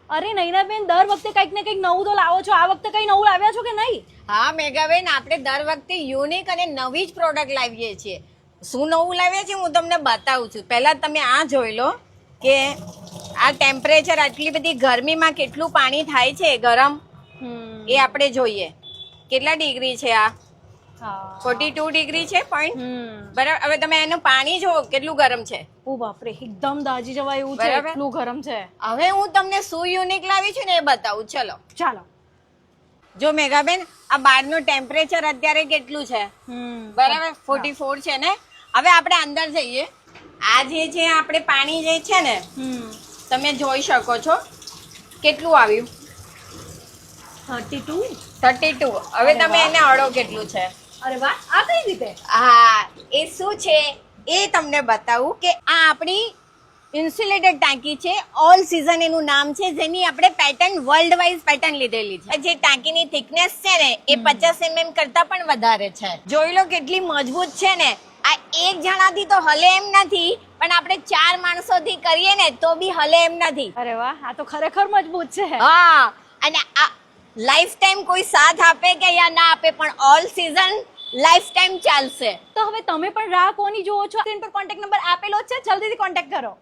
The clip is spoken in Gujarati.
અરે નૈનાબેન, દર વખતે કંઈક ને કંઈક નવું તો લાવો છો. આ વખતે કંઈ નવું લાવ્યા છો કે નહીં? હા મેઘાબેન, આપણે દર વખતે યુનિક અને નવી જ પ્રોડક્ટ લાવીએ છીએ. શું નવું લાવીએ છીએ હું તમને બતાવું છું. પહેલા તમે આ જોઈ લો કે આ ટેમ્પરેચર, આટલી બધી ગરમીમાં કેટલું પાણી થાય છે ગરમ, એ આપણે જોઈએ. કેટલા ડિગ્રી છે આ? 42 ડિગ્રી છે પોઈન્ટ. બરાબર. હવે તમે એનું પાણી જો કેટલું ગરમ છે. ઓ બાપરે, એકદમ દાજી જવાય એવું છે, બરાબર. એટલું ગરમ છે. હવે હું તમને શું યુનિક લાવી છું ને એ બતાવું. ચલો ચાલો. જો મેઘાબેન, આ બહારનું ટેમ્પરેચર અત્યારે કેટલું છે? બરાબર, 44 છે ને. હવે આપણે અંદર જઈએ. આ જે છે આપણે પાણી જે છે ને, તમે જોઈ શકો છો કેટલું આવ્યું. 32. હવે તમે એને અડો કેટલું છે. અરે વાહ, આ કઈ રીતે? હા, એ શું છે એ તમને બતાવું કે આ આપણી ઇન્સ્યુલેટેડ ટાંકી છે. ઓલ સીઝન એનું નામ છે, જેની આપણે પેટર્ન વર્લ્ડ વાઇઝ પેટર્ન લીધેલી છે. જે ટાંકીની થિકનેસ છે ને એ 50 mm કરતા પણ વધારે છે. જોઈ લો કેટલી મજબૂત છે ને. આ એક જણાથી તો હલે એમ નથી, પણ આપણે 4 માણસોથી કરીએ ને તો બી હલે એમ નથી. અરે વાહ, આ તો ખરેખર મજબૂત છે. હા, અને આ લાઈફ ટાઈમ કોઈ સાથ આપે કે યા ના આપે, પણ ઓલ સીઝન લાઈફ ટાઈમ ચાલશે. તો હવે તમે પણ રાહ કોની જોવો છો? સ્ક્રીન પર કોન્ટેક્ટ નંબર આપેલો જ છે, જલ્દીથી કોન્ટેક્ટ કરો.